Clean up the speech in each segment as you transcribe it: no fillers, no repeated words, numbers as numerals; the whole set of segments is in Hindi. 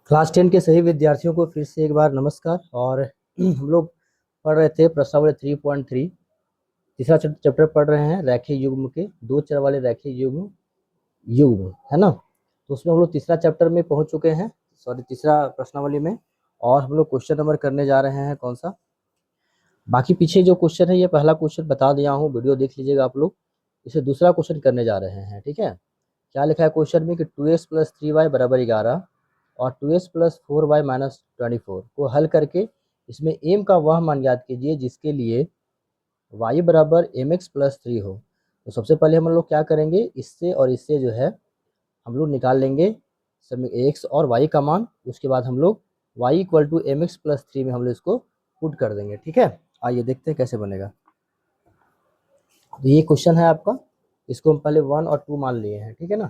क्लास 10 के सभी विद्यार्थियों को फिर से एक बार नमस्कार। और हम लोग पढ़ रहे थे प्रश्नावली 3.3 तीसरा चैप्टर पढ़ रहे हैं रैखिक युग्म के दो चर वाले रैखिक युग्म है ना। तो उसमें हम लोग तीसरा चैप्टर में पहुंच चुके हैं, सॉरी तीसरा प्रश्नावली में। और हम लोग क्वेश्चन नंबर करने जा रहे हैं कौन सा। बाकी पीछे जो क्वेश्चन है ये पहला क्वेश्चन बता दिया हूँ, वीडियो देख लीजिएगा आप लोग। इसे दूसरा क्वेश्चन करने जा रहे हैं, ठीक है। क्या लिखा है क्वेश्चन में कि 2x + 3y = 11 और 2x + 4y - 24 को हल करके इसमें m का वह मान ज्ञात कीजिए जिसके लिए y = mx + 3 हो। तो सबसे पहले हम लोग क्या करेंगे, इससे और इससे जो है हम लोग निकाल लेंगे x और y का मान। उसके बाद हम लोग y = mx + 3 में हम लोग इसको पुट कर देंगे, ठीक है। आइए देखते हैं कैसे बनेगा। तो ये क्वेश्चन है आपका, इसको हम पहले 1 और 2 मान लिए हैं, ठीक है ना।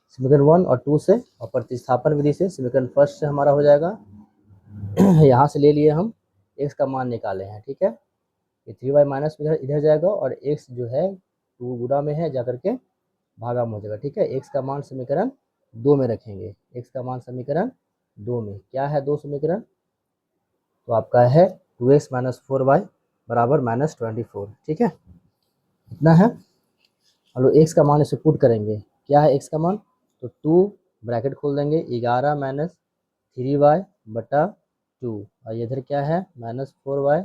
समीकरण 1 और 2 से और प्रतिस्थापन विधि से समीकरण फर्स्ट से हमारा हो जाएगा। यहाँ से ले लिए हम x का मान निकाले हैं, ठीक है। ये 3y माइनस इधर जाएगा और x जो है 2 गुना में है जाकर के भागा में हो जाएगा, ठीक है। x का मान समीकरण 2 में रखेंगे, x का मान समीकरण 2 में क्या है, 2 समीकरण तो आपका है 2x - 4y = -24, ठीक है। इतना है। हम लोग x का मान इसे पुट करेंगे, क्या है x का मान, तो 2 ब्रैकेट खोल देंगे 11 - 3y / 2 और इधर क्या है -4y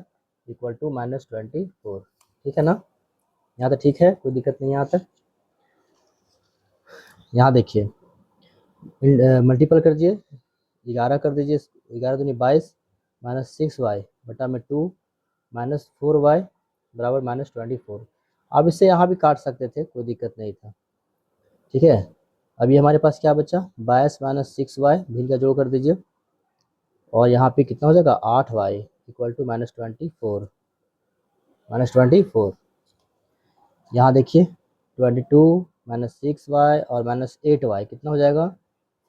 = -24, ठीक है ना। यहाँ तक ठीक है, कोई दिक्कत नहीं। यहाँ तक यहाँ देखिए मल्टीपल कर दीजिए, 11 कर दीजिए, 11 दूनी 22 -6y / 2 -4y = -24। अब इससे यहाँ भी काट सकते थे, कोई दिक्कत नहीं था, ठीक है। अभी हमारे पास क्या बचा, 22 - 6y भिन्न का जोड़ कर दीजिए और यहाँ पे कितना हो जाएगा 8y = -24। यहाँ देखिए 22 - 6y और -8y कितना हो जाएगा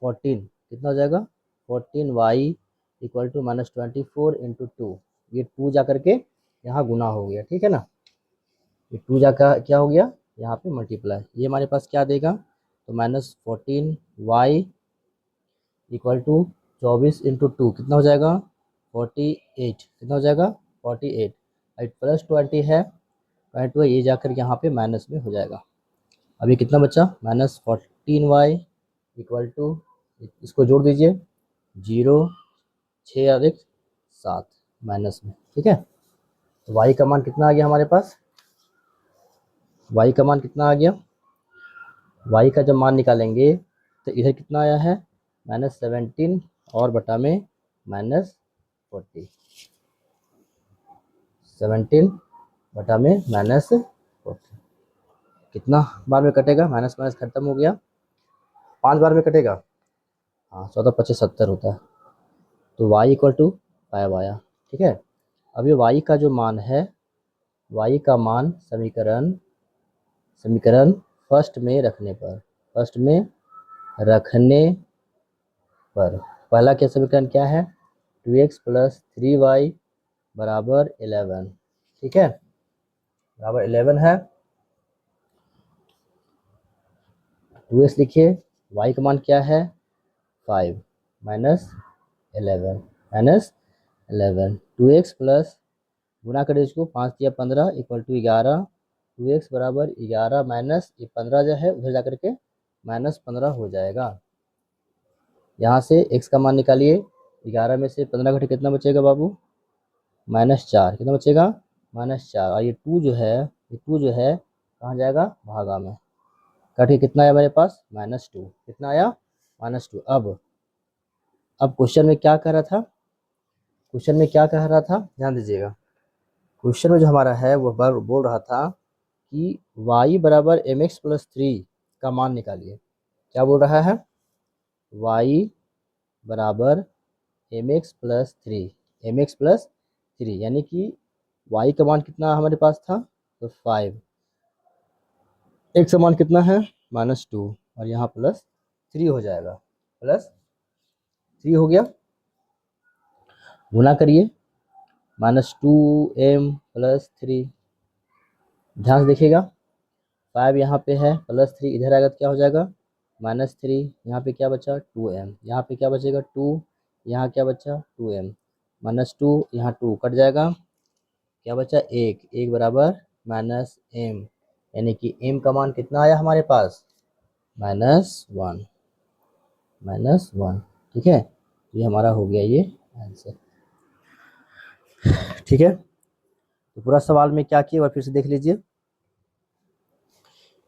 14, कितना हो जाएगा 14y = -24 × 2। ये 2 जा करके यहाँ गुना हो गया, ठीक है ना। ये 2 जा का क्या हो गया यहाँ पे मल्टीप्लाई, ये हमारे पास क्या देगा तो -14y = 24 × 2 कितना हो जाएगा 48, कितना हो जाएगा 48 +20 है 22 ये जाकर यहाँ पे माइनस में हो जाएगा। अभी कितना बचा -14y = इसको जोड़ दीजिए 0 6 और 1 7 माइनस में, ठीक है। तो y का मान कितना आ गया हमारे पास, y का मान कितना आ गया, y का जब मान निकालेंगे तो इधर कितना आया है -17 और बटा में -40, 17 बटा में -40 कितना बार में कटेगा, माइनस माइनस खत्म हो गया, 5 बार में कटेगा, हाँ 14 × 25 = 70 होता है। तो y = 5 आया, ठीक है। अभी y का जो मान है, y का मान समीकरण फर्स्ट में रखने पर पहला क्या समीकरण क्या है 2x + 3y = 11, ठीक है, बराबर 11 है। 2x लिखिए, y का मान क्या है 5 -11 2x प्लस गुना करें इसको 5 × 15 = 11, 2x = 11 माइनस ये 15 जो है उधर जाकर के -15 हो जाएगा। यहाँ से x का मान निकालिए, 11 में से 15 घटे कितना बचेगा बाबू -4, कितना बचेगा -4 और ये 2 जो है कहाँ जाएगा भागा में, कटे कितना आया मेरे पास -2, कितना आया -2। अब क्वेश्चन में क्या कह रहा था, ध्यान दीजिएगा। क्वेश्चन में जो हमारा है वो बोल रहा था कि y = mx + 3 का मान निकालिए। क्या बोल रहा है, y = mx + 3 यानी कि y का मान कितना हमारे पास था तो 5, x का मान कितना है -2 और यहाँ +3 हो जाएगा, +3 हो गया। गुना करिए -2m + 3, ध्यान से देखिएगा 5 यहाँ पे है +3 इधर आएगा तो क्या हो जाएगा -3, यहाँ पे क्या बचा 2m, यहाँ पे क्या बचेगा 2, यहाँ क्या बचा 2m, -2, यहाँ 2 कट जाएगा, क्या बचा 1, 1 बराबर -m, यानी कि m का मान कितना आया हमारे पास -1, -1। ठीक है, ये हमारा हो गया ये आंसर। ठीक है, तो पूरा सवाल में क्या किया और फिर से देख लीजिए।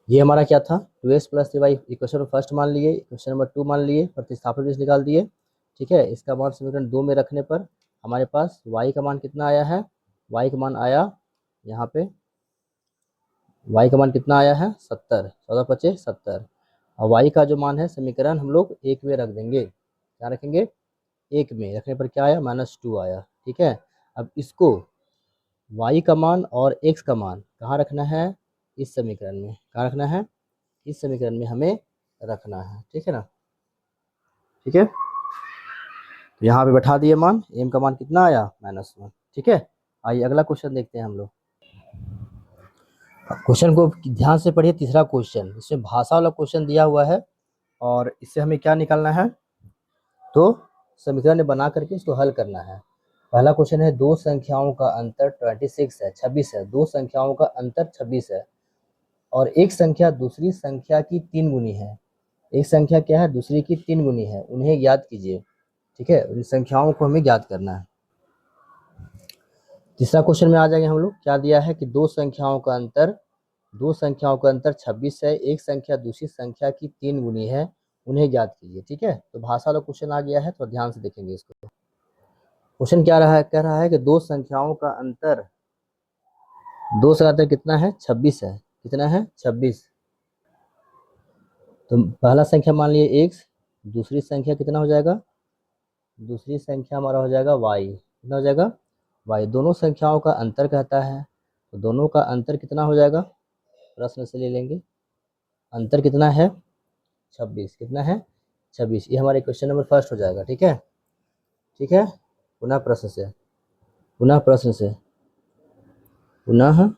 ये हमारा क्या था 2x + 3y इक्वेशन फर्स्ट मान लिए, इक्वेशन नंबर 2 मान लिए, प्रतिस्थापन भी निकाल दिए। ठीक है, इसका मान समीकरण 2 में रखने पर हमारे पास y का मान कितना आया है, y का मान आया यहाँ पे, y का मान कितना आया है 70, 14 × 5 = 70, और y का जो मान है समीकरण हम लोग 1 में रख देंगे, क्या रखेंगे 1 में रखने पर क्या आया -2 आया। ठीक है, अब इसको y का मान और x का मान कहाँ रखना है, इस समीकरण में, कहाँ रखना है, इस समीकरण में हमें रखना है। ठीक है ना, ठीक है, तो यहाँ पे बैठा दिए मान, m का मान कितना आया -1। ठीक है, आइए अगला क्वेश्चन देखते हैं हम लोग। क्वेश्चन को ध्यान से पढ़िए, तीसरा क्वेश्चन, इसमें भाषा वाला क्वेश्चन दिया हुआ है और इससे हमें क्या निकालना है, तो समीकरण बना करके इसको हल करना है। पहला क्वेश्चन है दो संख्याओं का अंतर 26 है, 26 है, दो संख्याओं का अंतर 26 है और एक संख्या दूसरी संख्या की 3 गुनी है। एक संख्या क्या है, दूसरी की 3 गुनी है, उन्हें ज्ञात कीजिए। ठीक है, उन संख्याओं को हमें ज्ञात करना है। तीसरा क्वेश्चन में आ जाएंगे हम लोग, क्या दिया है कि दो संख्याओं का अंतर 26 है, एक संख्या दूसरी संख्या की 3 गुनी है, उन्हें ज्ञात कीजिए। ठीक है, तो भाषा वाला क्वेश्चन आ गया है, तो ध्यान से देखेंगे इसको। क्वेश्चन क्या रहा है, कह रहा है कि दो संख्याओं का अंतर, दो से अंतर कितना है 26 है, कितना है 26। तो पहला संख्या मान लिए x, दूसरी संख्या कितना हो जाएगा, दूसरी संख्या हमारा हो जाएगा y, कितना हो जाएगा y, दोनों संख्याओं का अंतर कहता है, तो दोनों का अंतर कितना हो जाएगा, प्रश्न से ले लेंगे, अंतर कितना है 26, कितना है 26, ये हमारे क्वेश्चन नंबर फर्स्ट हो जाएगा। ठीक है, ठीक है, पुनः प्रश्न से, पुनः प्रश्न से, पुनः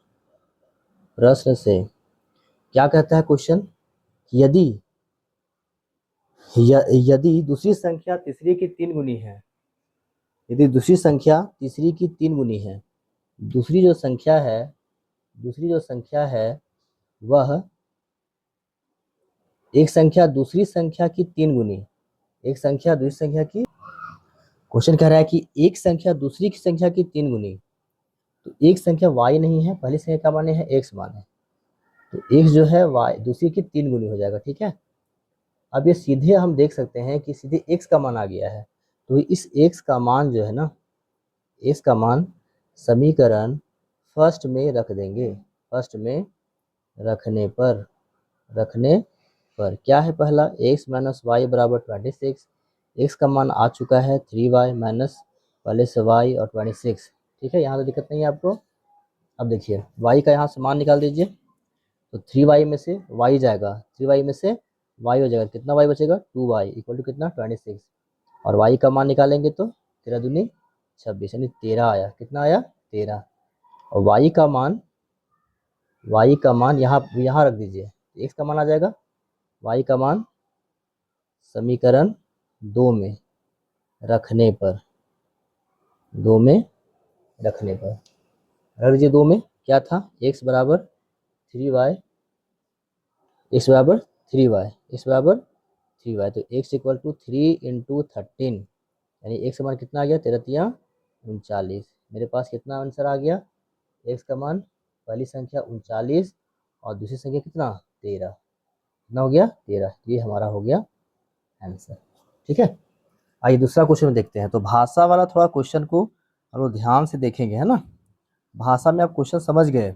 प्रश्न से क्या कहता है क्वेश्चन, यदि यदि दूसरी संख्या तीसरी की 3 गुनी है, यदि दूसरी संख्या तीसरी की 3 गुनी है, दूसरी जो संख्या है, दूसरी जो संख्या है वह एक संख्या दूसरी संख्या की 3 गुनी, एक संख्या दूसरी संख्या की, क्वेश्चन कह रहा है कि एक संख्या दूसरी की संख्या की 3 गुनी, तो एक संख्या y नहीं है, पहली संख्या का माने है x माने, तो x जो है y दूसरी की 3 गुनी हो जाएगा। ठीक है, अब ये सीधे हम देख सकते हैं कि सीधे x का मान आ गया है, तो इस x का मान जो है ना, x का मान समीकरण फर्स्ट में रख देंगे, फर्स्ट में रखने पर, रखने पर क्या है, पहला x - y = 26, x का मान आ चुका है 3y माइनस पहले से y और 26। ठीक है, यहाँ तो दिक्कत नहीं है आपको। अब देखिए y का यहाँ से मान निकाल दीजिए, तो 3y में से y जाएगा, 3y में से y हो जाएगा, कितना y बचेगा 2y = कितना 26, और y का मान निकालेंगे तो 13 दूनी 26, यानी 13 आया, कितना आया 13, और y का मान, y का मान यहाँ रख दीजिए, x का मान आ जाएगा, y का मान समीकरण 2 में रखने पर, 2 में रखने पर रख दीजिए, 2 में क्या था x बराबर 3y, x बराबर 3y, x बराबर 3y, तो x = 3 × 13, यानी x का मान कितना आ गया 13 × 39, मेरे पास कितना आंसर आ गया, x का मान पहली संख्या 39 और दूसरी संख्या कितना 13, कितना हो गया 13, ये हमारा हो गया आंसर। ठीक है, आइए दूसरा क्वेश्चन देखते हैं। तो भाषा वाला थोड़ा क्वेश्चन को हम लोग ध्यान से देखेंगे, है ना, भाषा में आप क्वेश्चन समझ गए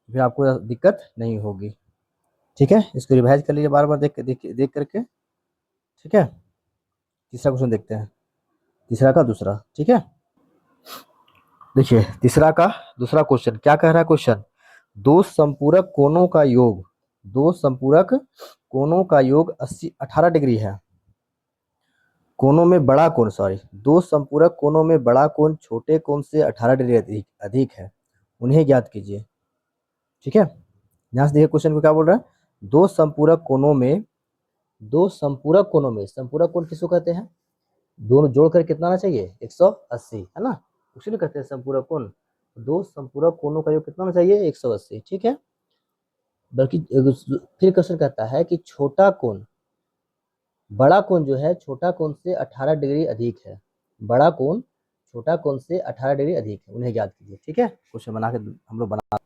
फिर आपको दिक्कत नहीं होगी। ठीक है, इसको रिवाइज कर लीजिए बार बार देख करके। ठीक है, तीसरा क्वेश्चन देखते हैं, तीसरा का दूसरा। ठीक है, देखिए तीसरा का दूसरा क्वेश्चन क्या कह रहा है, क्वेश्चन दो संपूरक कोणों का योग, दो संपूरक कोणों का योग 18 डिग्री है, कोणों में बड़ा कोण, सॉरी, दो संपूरक कोणों में बड़ा कोण छोटे कोण से 18 डिग्री अधिक है, उन्हें ज्ञात कीजिए। ठीक है, ध्यान से देखिए क्वेश्चन को क्या बोल रहा है, दो संपूरक कोणों में दो संपूरक कोणों में, संपूरक कोण किसको कहते हैं, दोनों जोड़कर कितना आना चाहिए 180, है ना, उसी कहते हैं संपूरक कोण। दो संपूरक कोणों का योग कितना होना चाहिए 180, ठीक है। बल्कि फिर क्वेश्चन कहता है कि छोटा कोण, बड़ा कोण जो है छोटा कोण से 18 डिग्री अधिक है, बड़ा कोण छोटा कोण से 18 डिग्री अधिक है, उन्हें याद कीजिए, ठीक है। क्वेश्चन बना के हम लोग बना।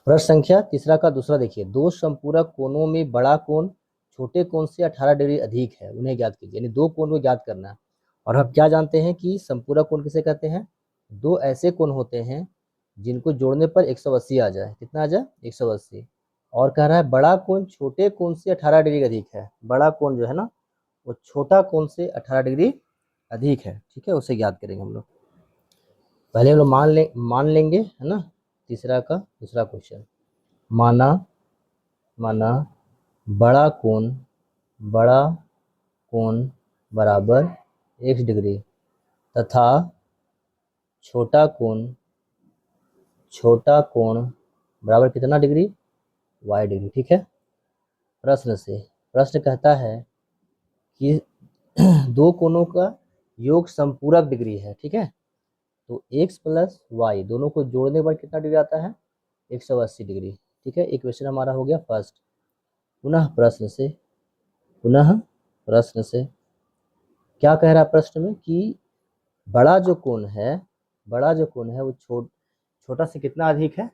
प्रश्न संख्या तीसरा का दूसरा देखिए, दो संपूरक कोणों में बड़ा कोण छोटे कोण से 18 डिग्री अधिक है, उन्हें ज्ञात कीजिए, यानी दो कोण को ज्ञात करना है। और हम क्या जानते हैं कि संपूरक कोण किसे कहते हैं, दो ऐसे कोण होते हैं जिनको जोड़ने पर 180 आ जाए, कितना आ जाए 180। और कह रहा है बड़ा कोण छोटे कोण से 18 डिग्री अधिक है, बड़ा कोण जो है ना वो छोटा कोण से 18 डिग्री अधिक है, ठीक है, उसे याद करेंगे हम लोग। पहले हम लोग मान लेंगे, है ना। तीसरा का दूसरा क्वेश्चन, माना बड़ा कोण बराबर x डिग्री तथा छोटा कोण बराबर कितना डिग्री y डिग्री, ठीक है। प्रश्न कहता है कि दो कोणों का योग संपूरक डिग्री है, ठीक है। तो x प्लस वाई दोनों को जोड़ने पर कितना डिग्री आता है 180 डिग्री, ठीक है। इक्वेशन हमारा हो गया फर्स्ट। पुनः प्रश्न से क्या कह रहा है प्रश्न में कि बड़ा जो कोण है वो छोटा से कितना अधिक है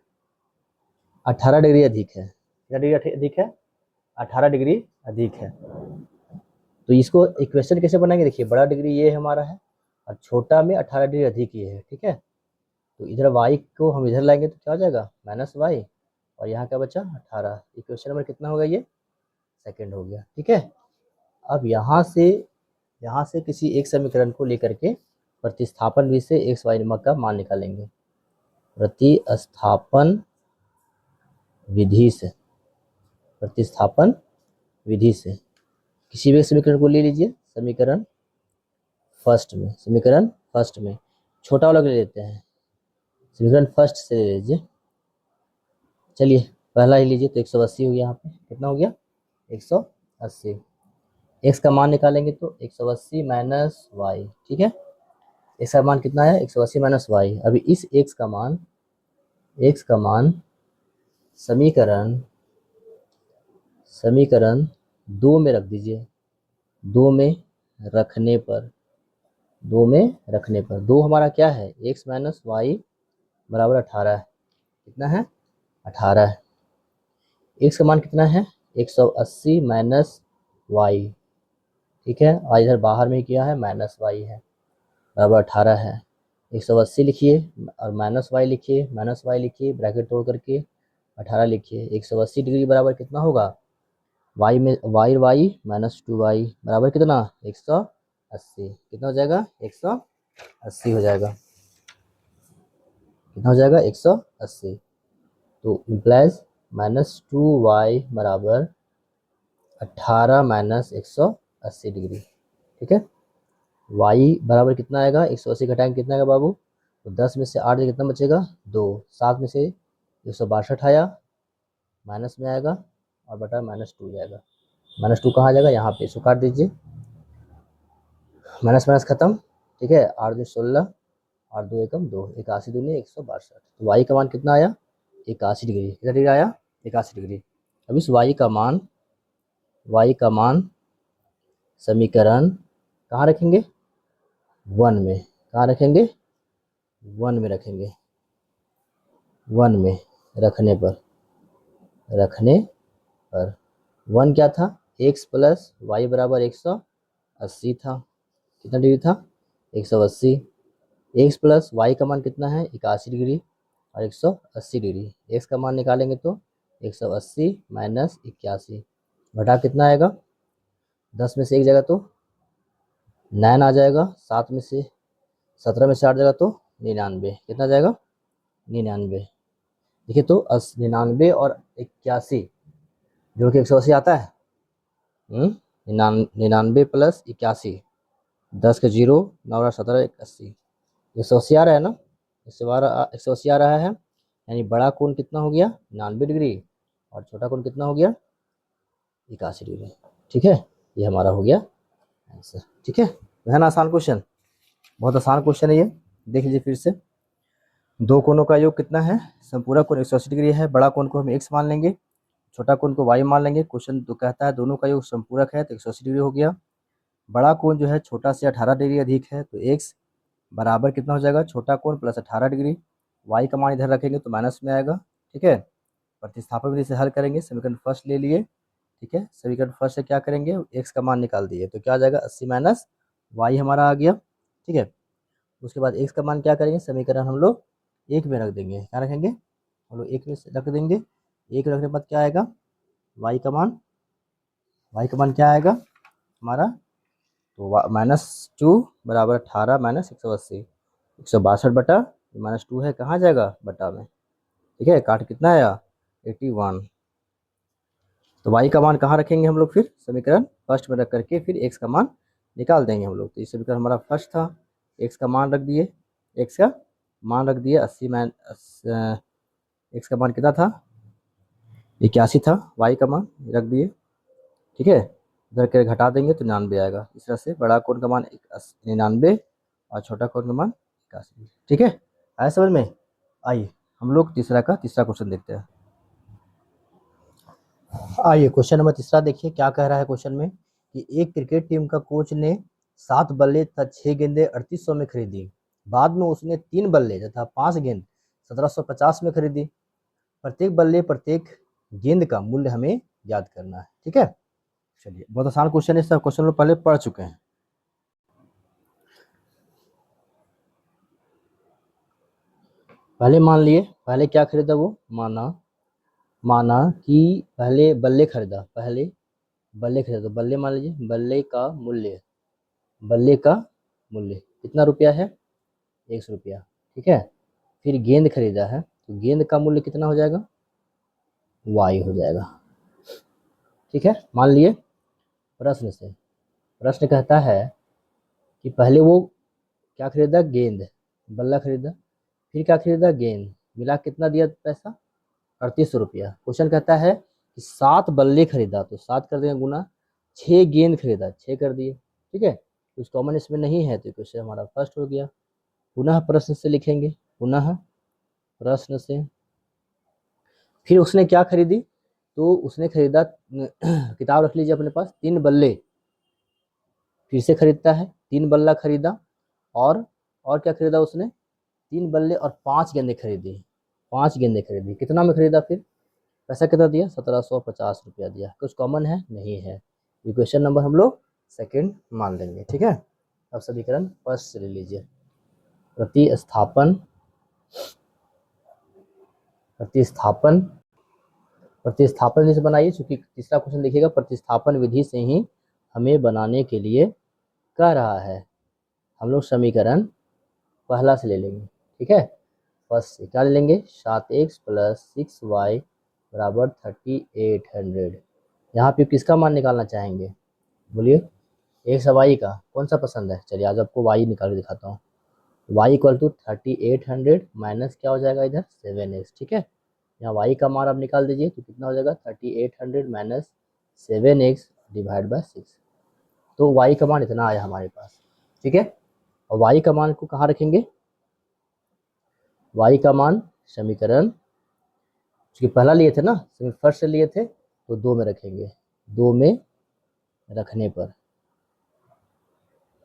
18 डिग्री अधिक है, कितना डिग्री अधिक है 18 डिग्री अधिक है। तो इसको इक्वेशन कैसे बनाएंगे, देखिए बड़ा डिग्री ये हमारा है और छोटा में 18 डिग्री अधिक ये है, ठीक है। तो इधर y को हम इधर लाएंगे तो क्या हो जाएगा -y, और यहाँ क्या बचा 18। इक्वेशन नंबर कितना होगा ये सेकंड हो गया, ठीक है। अब यहाँ से किसी एक समीकरण को लेकर के प्रतिस्थापन विधि से x y नमक का मान निकालेंगे। प्रतिस्थापन विधि से किसी भी समीकरण को ले लीजिए, समीकरण फर्स्ट में छोटा वाला ले लेते हैं, समीकरण फर्स्ट से ले लीजिए। चलिए पहला ही लीजिए, तो 180 हो गया, यहाँ पे कितना हो गया 180। x का मान निकालेंगे तो 180 माइनस वाई, ठीक है। x का मान कितना है 180 माइनस वाई। अभी इस x का मान समीकरण 2 में रख दीजिए। 2 में रखने पर 2 हमारा क्या है x माइनस वाई बराबर 18 है, कितना है 18 है। x का मान कितना है 180 माइनस वाई, ठीक है, और इधर बाहर में किया है माइनस वाई है, बराबर 18 है। 180 लिखिए और माइनस वाई लिखिए, ब्रैकेट तोड़ करके 18 लिखिए। 180 डिग्री बराबर कितना होगा वाई में वाई माइनस 2y बराबर कितना 180, कितना हो जाएगा 180 हो जाएगा, कितना हो जाएगा 180। तो इम्प्लाइज -2y बराबर 18 माइनस 180 डिग्री, ठीक है। y बराबर कितना आएगा 180 घटाएंगे कितना आएगा बाबू, तो 10 में से 8 कितना बचेगा 2, 7 में से 162 आया माइनस में आएगा और बटा -2 जाएगा। -2 कहाँ जाएगा यहाँ पे, इसको काट दीजिए, माइनस खत्म, ठीक है। 8 2 16 और 2 एकम 2, 81 दूनी 162। तो y का मान कितना आया 81 डिग्री, कितना डिग्री आया 81 डिग्री। अब इस y का मान समीकरण कहाँ रखेंगे 1 में, कहाँ रखेंगे 1 में रखेंगे। 1 में रखने पर 1 क्या था x प्लस वाई बराबर 180 था, कितना डिग्री था 180। x प्लस वाई का मान कितना है 81 डिग्री और 180 डिग्री। x का मान निकालेंगे तो 180 माइनस 81 घटा कितना आएगा 10 में से 1 जगह तो 9 आ जाएगा, 7 में से 17 में से 8 जगह तो 99, कितना जाएगा 99। देखिए तो 99 और 81 जोड़ के 180 आता है, 99 प्लस 81, 10 का 0 9 और 17 80, 180 आ रहा है ना, 180 आ रहा है, यानी बड़ा कोण कितना हो गया 99 डिग्री और छोटा कोण कितना हो गया 81 डिग्री। ठीक है, ये हमारा हो गया आंसर। ठीक है ना, आसान क्वेश्चन, बहुत आसान क्वेश्चन है ये। देख लीजिए फिर से, दो कोणों का योग कितना है? संपूरक कोण 180 डिग्री है, बड़ा कोण को हम x मान लेंगे, छोटा कोण को y मान लेंगे। क्वेश्चन तो कहता है दोनों का योग संपूरक है तो 180 डिग्री हो गया। बड़ा कोण जो है छोटा से 18 डिग्री अधिक है तो x बराबर कितना हो जाएगा? छोटा कोण प्लस 18 डिग्री। y का मान इधर रखेंगे तो माइनस में आएगा। ठीक है, प्रतिस्थापन विधि से हल करेंगे, समीकरण फर्स्ट ले लिए। ठीक है, समीकरण फर्स्ट से क्या करेंगे? x का मान निकाल दिए तो क्या आ जाएगा? 80 माइनस y हमारा आ गया। ठीक है, उसके बाद x का मान क्या करेंगे? समीकरण हम लोग एक में रख देंगे। क्या रखेंगे? हम लोग एक में रख देंगे। एक रखने के बाद क्या आएगा? y का मान क्या आएगा हमारा? तो -2 बराबर 18 माइनस 180, 162 बटा -2 है, कहाँ जाएगा? बटा में। ठीक है, काट कितना आया? 81। तो y का मान कहाँ रखेंगे हम लोग? फिर समीकरण फर्स्ट में रख करके फिर x का मान निकाल देंगे हम लोग। तो ये समीकरण हमारा फर्स्ट था, x का मान रख दिए, 80 मान x का मान कितना था? 81 था, y का मान रख दिए। ठीक है, इधर के घटा देंगे तो 99 आएगा। इस तरह से बड़ा कोण का मान 99 और छोटा कोण का मान 81। ठीक है, आया समझ में? आइए हम लोग तीसरा क्वेश्चन देखते हैं। आइए क्वेश्चन नंबर तीसरा देखिए, क्या कह रहा है क्वेश्चन में कि एक क्रिकेट टीम का कोच ने 7 बल्ले तथा 6 गेंदें 3800 में खरीदी। बाद में उसने 3 बल्ले तथा 5 गेंद 1750 में खरीदी। प्रत्येक बल्ले प्रत्येक गेंद का मूल्य हमें याद करना है। ठीक है, चलिए बहुत आसान क्वेश्चन है, सब क्वेश्चन लोग पहले पढ़ चुके हैं। पहले मान लिए, पहले क्या खरीदा? वो माना कि पहले बल्ले खरीदा, तो बल्ले मान लीजिए, बल्ले का मूल्य कितना रुपया है? 100 रुपया। ठीक है, फिर गेंद खरीदा है तो गेंद का मूल्य कितना हो जाएगा? y हो जाएगा। ठीक है, मान लिए। प्रश्न कहता है कि पहले वो क्या खरीदा? गेंद, बल्ला खरीदा, फिर क्या खरीदा? गेंद, मिला कितना दिया पैसा? 3800 रुपया। क्वेश्चन कहता है कि 7 बल्ले खरीदा तो 7 कर देंगे गुना, 6 गेंद खरीदा 6 कर दिए। ठीक है, कुछ कॉमन इसमें नहीं है तो क्वेश्चन हमारा फर्स्ट हो गया। पुनः प्रश्न से लिखेंगे, पुनः प्रश्न से। फिर उसने क्या खरीदी? तो उसने खरीदा किताब रख लीजिए अपने पास, 3 बल्ले फिर से खरीदता है, 3 बल्ला खरीदा और क्या खरीदा उसने? 3 बल्ले और 5 गेंदें खरीदी, 5 गेंदें खरीदी। कितना में खरीदा? फिर पैसा कितना दिया? 1750 रुपया दिया। कुछ कॉमन है? नहीं है। इक्वेशन नंबर हम लोग सेकंड मान लेंगे। ठीक है, अब समीकरण फर्स्ट से ले लीजिए। प्रतिस्थापन विधि से बनाइए, क्योंकि तीसरा क्वेश्चन देखिएगा प्रतिस्थापन विधि से ही हमें बनाने के लिए कह रहा है। हम लोग समीकरण पहला से ले लेंगे। ठीक है, फर्स्ट से क्या ले लेंगे? 7x प्लस 6y बराबर 3800। यहाँ पे किसका मान निकालना चाहेंगे? बोलिए, एक्स वाई का कौन सा पसंद है? चलिए आज आपको वाई निकाल के दिखाता हूँ। वाई इक्वल टू 3800 माइनस क्या हो जाएगा इधर? 7x। ठीक है, यहाँ वाई का मान आप निकाल दीजिए तो कितना हो जाएगा? 3800 माइनस 7x डिवाइड बाय 6। तो वाई का मान इतना आया हमारे पास। ठीक है, और वाई का मान को कहाँ रखेंगे? वाई का मान समीकरण, क्योंकि पहला लिए थे ना, फर्स्ट से लिए थे तो 2 में रखेंगे। 2 में रखने पर,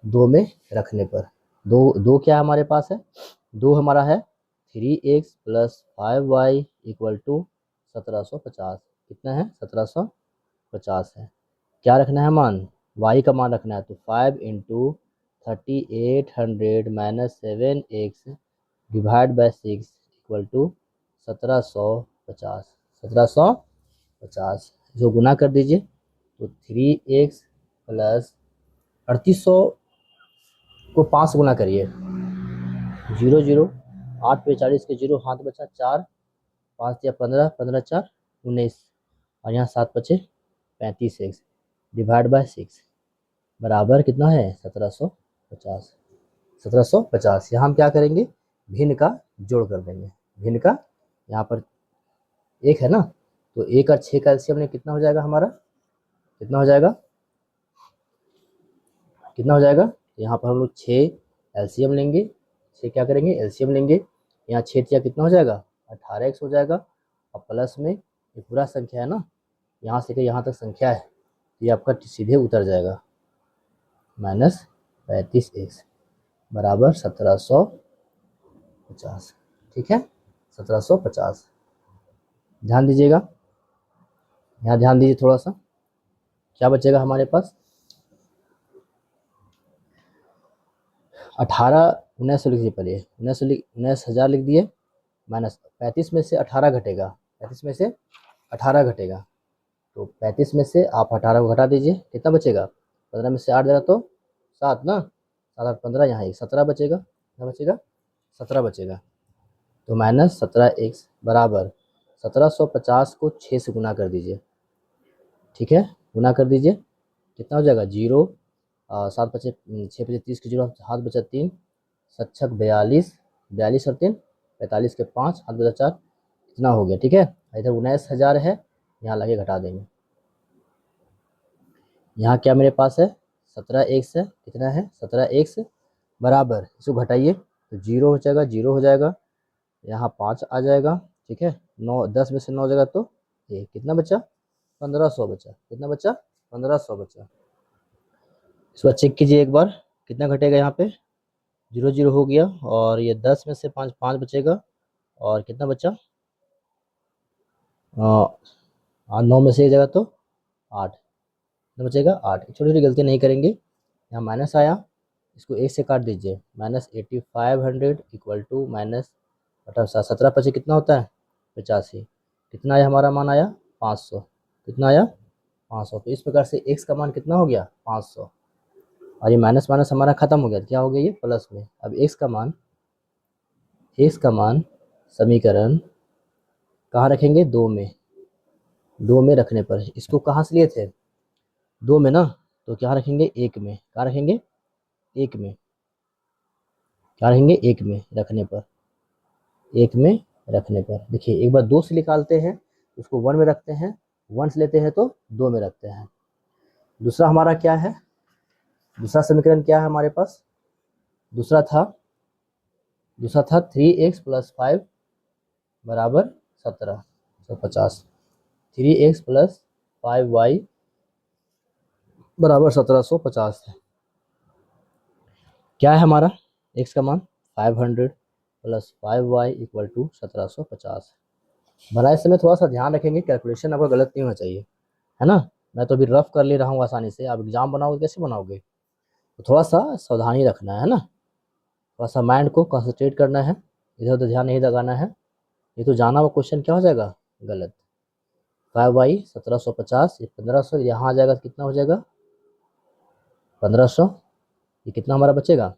2 में रखने पर, दो क्या हमारे पास है? 2 हमारा है 3x plus 5y equal to 1750। कितना है? 1750 है। क्या रखना है मान? y का मान रखना है। तो 5 into 3800 minus 7x divide by 6 equal to 1750। 1750 जो गुना कर दीजिए तो 3x प्लस 3800 को 5 से गुना करिए, 0 0, 8 पे 40 के 0 हाथ बचा, 4 5 या 15, 15 4 19, और यहाँ 7 बचे 35x डिवाइड बाय 6 बराबर कितना है? 1750। 1750 यहाँ हम क्या करेंगे? भिन्न का जोड़ कर देंगे। भिन्न का यहाँ पर 1 है ना, तो 1 और 6 का एलसीएम में कितना हो जाएगा हमारा? कितना हो जाएगा, कितना हो जाएगा, यहाँ पर हम लोग 6 एलसीएम लेंगे, 6 क्या करेंगे, एलसीएम लेंगे। यहाँ 6 या कितना हो जाएगा, 18x हो जाएगा। और प्लस में ये पूरा संख्या है ना, यहाँ से यहाँ तक संख्या है, ये आपका सीधे उतर जाएगा, -35x बराबर 1750। ठीक है, 1750। ध्यान दीजिएगा, यहाँ ध्यान दीजिए थोड़ा सा, क्या बचेगा हमारे पास, 19 लिख दिए, पहले 19,000 लिख दिए, माइनस 35 में से 18 घटेगा, 35 में से 18 घटेगा, तो 35 में से आप 18 को घटा दीजिए, कितना बचेगा, 15 में से 8 जाएगा तो 7 ना, 7 8 15, यहाँ 17 बचेगा, कितना बचेगा, 17 बचेगा। तो -17x बराबर 1750 को 6 से गुना कर दीजिए। ठीक है, गुना कर दीजिए, कितना हो जाएगा, 0 7 बचे 6 बचे 30 के 0 हाथ बचा 3 7 42, 42 और 3 45 के 5 हाथ बचा 4, कितना हो गया। ठीक है, इधर 19,000 है, यहाँ लगे घटा देंगे, यहाँ क्या मेरे पास है 17x है, कितना है 17x बराबर, इसको घटाइए तो 0 हो जाएगा, 0 हो जाएगा, यहाँ 5 आ जाएगा। ठीक है, 9 10 में से 9 जाएगा तो ये कितना बचा, 1500 बचा, कितना बचा, 1500 बचा। इसको चेक कीजिए एक बार, कितना घटेगा, यहाँ पे 0 0 हो गया, और ये 10 में से 5 5 बचेगा, और कितना बचा 9 में से एक जगह तो 8, कितना बचेगा 8। छोटी छोटी गलती नहीं करेंगे, यहाँ माइनस आया, इसको 1 से काट दीजिए, -8500 इक्वल टू माइनस 17 पचे कितना होता है 85, कितना आया हमारा मान आया 500, कितना आया 500। तो इस प्रकार से x का मान कितना हो गया 500, और ये माइनस माइनस हमारा खत्म हो गया, क्या हो गया ये प्लस में। अब x का मान समीकरण कहाँ रखेंगे, 2 में, 2 में रखने पर, इसको कहाँ से लिए थे 2 में ना, तो क्या रखेंगे 1 में, क्या रखेंगे 1 में, क्या रखेंगे 1 में रखने पर, 1 में रखने पर। देखिए एक बार 2 से निकालते हैं, उसको 1 में रखते हैं, 1 से लेते हैं तो 2 में रखते हैं। दूसरा हमारा क्या है, दूसरा समीकरण क्या है हमारे पास, दूसरा था 3x + 5 बराबर 1750, 3x + 5y बराबर 1750 है। क्या है हमारा x का मान 500 + 5y इक्वल टू 1750। बनाए समय थोड़ा सा ध्यान रखेंगे, कैलकुलेशन आपका गलत नहीं होना चाहिए, है ना। मैं तो अभी रफ कर ले रहा हूँ आसानी से, आप एग्जाम बनाओगे कैसे बनाओगे, तो थोड़ा सा सावधानी रखना है ना, थोड़ा सा माइंड को कंसंट्रेट करना है, इधर उधर ध्यान नहीं लगाना है, ये तो जाना हुआ क्वेश्चन क्या हो जाएगा गलत। 5y 1750, ये 1500 यहाँ आ जाएगा, कितना हो जाएगा 1500, ये कितना हमारा बचेगा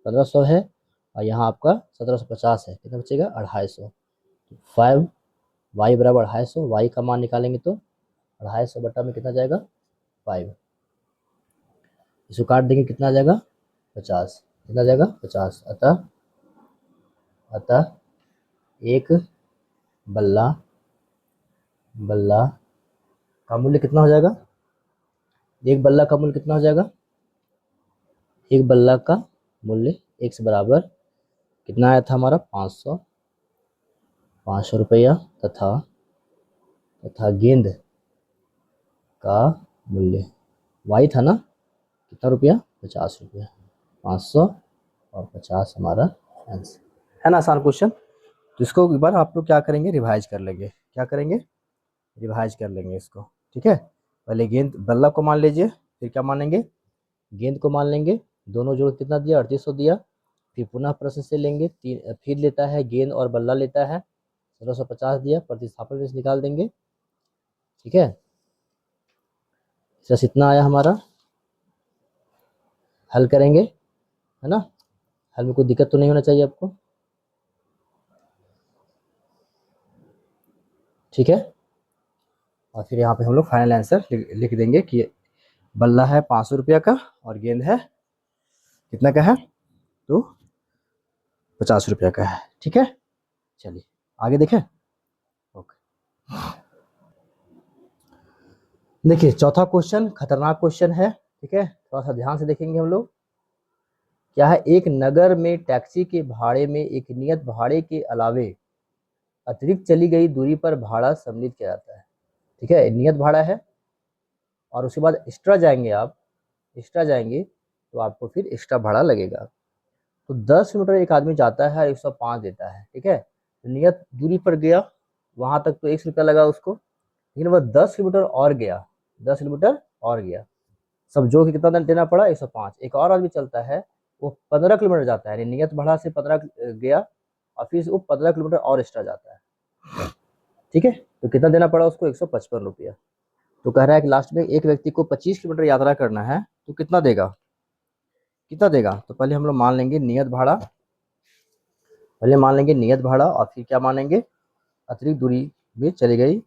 1500 है, और यहाँ आपका 1750 है, कितना बचेगा 250। 5y बराबर 250, y का मान निकालेंगे तो 250 बटा में कितना जाएगा 5, इसको काट देंगे कितना आ जाएगा 50, कितना जाएगा 50। अतः एक बल्ला का मूल्य कितना हो जाएगा, एक बल्ला का मूल्य कितना हो जाएगा, एक बल्ला का मूल्य x बराबर कितना आया था हमारा 500 रुपया, तथा गेंद का मूल्य y था ना, कितना रुपया 50 रुपया, 500 और 50 हमारा आंसर है ना। आसान क्वेश्चन, तो इसको एक बार आप लोग क्या करेंगे, रिवाइज कर लेंगे, क्या करेंगे रिवाइज कर लेंगे इसको। ठीक है, पहले गेंद बल्ला को मान लीजिए, फिर क्या मानेंगे गेंद को मान लेंगे, दोनों जोड़ कितना दिया 3800 दिया, फिर पुनः प्रश्न से लेंगे, फिर लेता है गेंद और बल्ला लेता है 1650 दिया, प्रतिस्थापन में से निकाल देंगे। ठीक है, बस इतना आया हमारा, हल करेंगे, है ना, हल में कोई दिक्कत तो नहीं होना चाहिए आपको। ठीक है, और फिर यहाँ पे हम लोग फाइनल आंसर लिख देंगे कि बल्ला है 500 रुपया का, और गेंद है कितना का है तो 50 रुपया का है। ठीक है, चलिए आगे देखें। ओके, देखिए चौथा क्वेश्चन खतरनाक क्वेश्चन है, ठीक है, थोड़ा सा ध्यान से देखेंगे हम लोग। क्या है, एक नगर में टैक्सी के भाड़े में एक नियत भाड़े के अलावे अतिरिक्त चली गई दूरी पर भाड़ा सम्मिलित किया जाता है। ठीक है, नियत भाड़ा है और उसके बाद एक्स्ट्रा जाएंगे आप, एक्स्ट्रा जाएंगे तो आपको फिर एक्स्ट्रा भाड़ा लगेगा। तो 10 किलोमीटर एक आदमी जाता है, 105 देता है, ठीक है, तो नियत दूरी पर गया, वहाँ तक तो 1 रुपया लगा उसको, लेकिन वह 10 किलोमीटर और गया, 10 किलोमीटर और गया, सब जो कि कितना देना पड़ा, 105। एक और आदमी चलता है, वो 15 किलोमीटर जाता है, यानी नियत भाड़ा से 15 गया और फिर वो 15 किलोमीटर और एक्स्ट्रा जाता है, ठीक है, तो कितना देना पड़ा उसको, 155 रुपया। तो कह रहा है कि लास्ट में एक व्यक्ति को 25 किलोमीटर यात्रा करना है तो कितना देगा, कितना देगा। तो पहले हम लोग मान लेंगे नियत भाड़ा, पहले मान लेंगे नियत भाड़ा और फिर क्या मानेंगे, अतिरिक्त दूरी में चली गई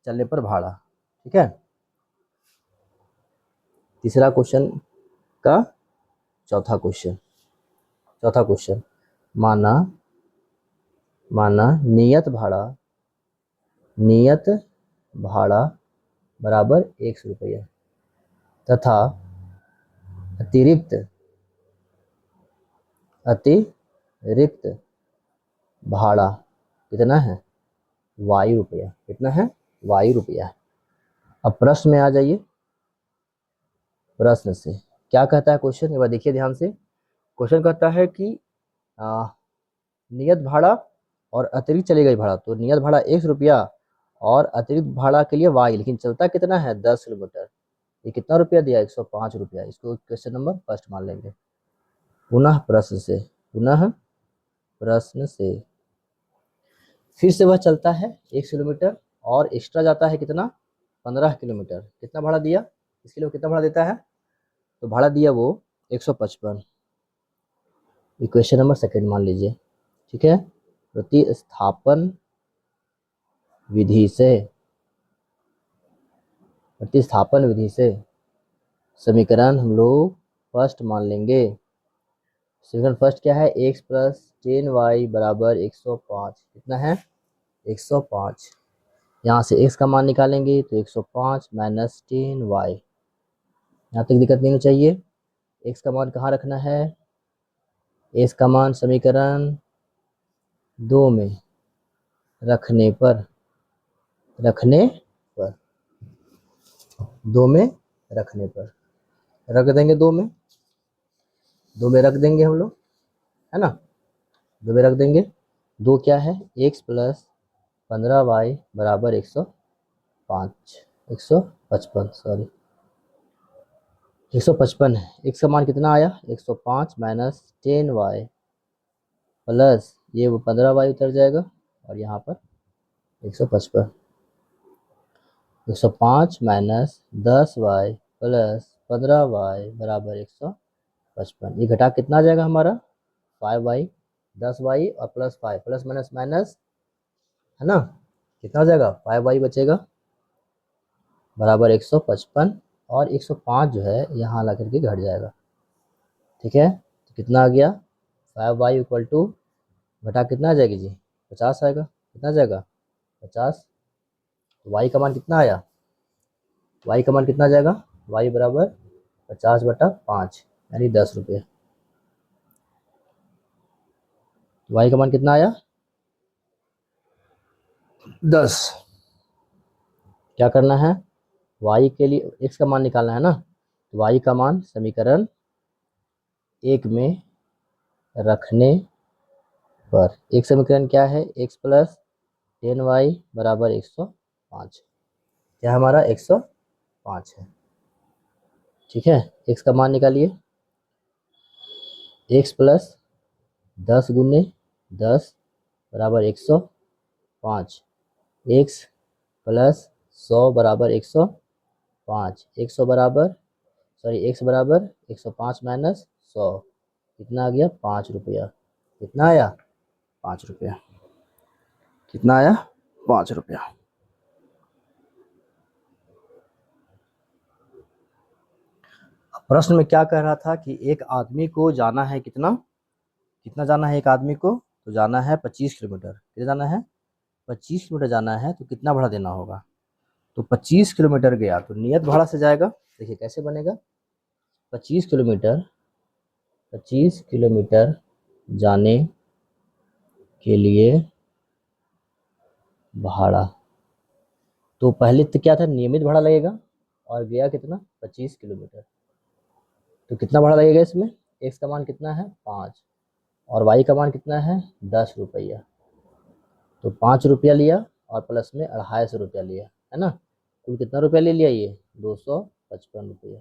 चलने पर भाड़ा, ठीक है। तीसरा क्वेश्चन का चौथा क्वेश्चन, चौथा क्वेश्चन, माना माना नियत भाड़ा, नियत भाड़ा बराबर 100 रुपया तथा अतिरिक्त अतिरिक्त भाड़ा कितना है, वायु रुपया, कितना है, वायु रुपया। अब प्रश्न में आ जाइए, प्रश्न से क्या कहता है क्वेश्चन, एक बार देखिए ध्यान से। क्वेश्चन कहता है कि नियत भाड़ा और अतिरिक्त चली गई भाड़ा, तो नियत भाड़ा 100 रुपया और अतिरिक्त भाड़ा के लिए वाई, लेकिन चलता कितना है, 10 किलोमीटर, ये कितना रुपया दिया, 105 रुपया। इसको क्वेश्चन नंबर फर्स्ट मान लेंगे। पुनः प्रश्न से, पुनः प्रश्न से, फिर से वह चलता है 1 किलोमीटर और एक्स्ट्रा जाता है कितना, 15 किलोमीटर, कितना भाड़ा दिया, इसके लिए कितना भाड़ा देता है, तो भाड़ा दिया वो 155। इक्वेशन नंबर सेकंड मान लीजिए, ठीक है। प्रतिस्थापन विधि से, प्रतिस्थापन विधि से समीकरण हम लोग फर्स्ट मान लेंगे। समीकरण फर्स्ट क्या है, एक्स प्लस 10y बराबर 105, कितना है, 105। यहाँ से x का मान निकालेंगे तो 105 माइनस 10y, यहाँ तक दिक्कत नहीं होनी चाहिए। x का मान कहाँ रखना है, x का मान समीकरण 2 में रखने पर, रखने पर, 2 में रखने पर रख देंगे, 2 में, 2 में रख देंगे हम लोग, है ना, 2 में रख देंगे। 2 क्या है, x प्लस 15y बराबर 105, 155 सॉरी 155 है। x का मान कितना आया, 105 माइनस 10y प्लस ये वो 15y उतर जाएगा और यहाँ पर 155, 105 माइनस 10y प्लस 15y बराबर 155। ये घटा कितना आ जाएगा हमारा, 5y, 10y और प्लस 5, प्लस माइनस माइनस, है ना, कितना हो जाएगा, 5y बचेगा बराबर 155 और 105 जो है यहाँ ला करके घट जाएगा, ठीक है। तो कितना आ गया, 5y इक्वल टू, घटा कितना आ जाएगी जी, 50 आएगा, कितना जाएगा, 50। तो y का मान कितना आया, y का मान कितना आ जाएगा, y बराबर 50/5 यानी 10 रुपये। y का मान कितना आया, 10। क्या करना है, y के लिए x का मान निकालना है ना, तो y का मान समीकरण 1 में रखने पर, एक समीकरण क्या है, x प्लस 10y बराबर 105, क्या हमारा 105 है, ठीक है। x का मान निकालिए, x प्लस 10 गुने 10 बराबर 105, x प्लस 100 बराबर 105, 100 बराबर सॉरी x बराबर 105 माइनस 100, कितना आ गया, 5 रुपया, कितना आया, 5 रुपया, कितना आया, 5 रुपया। प्रश्न में क्या कह रहा था कि एक आदमी को जाना है कितना, कितना जाना है एक आदमी को, तो जाना है 25 किलोमीटर, कितना जाना है, 25 किलोमीटर जाना है, तो कितना भाड़ा देना होगा। तो 25 किलोमीटर गया तो नियत भाड़ा से जाएगा। देखिए कैसे बनेगा, 25 किलोमीटर, 25 किलोमीटर जाने के लिए भाड़ा, तो पहले तो क्या था, नियमित भाड़ा लगेगा और गया कितना 25 किलोमीटर, तो कितना भाड़ा लगेगा इसमें, एक्स का मान कितना है 5 और वाई का मान कितना है 10 रुपया, तो 5 रुपया लिया और प्लस में 250 रुपया लिया, है ना, कुल कितना रुपया ले लिया ये 255 रुपया,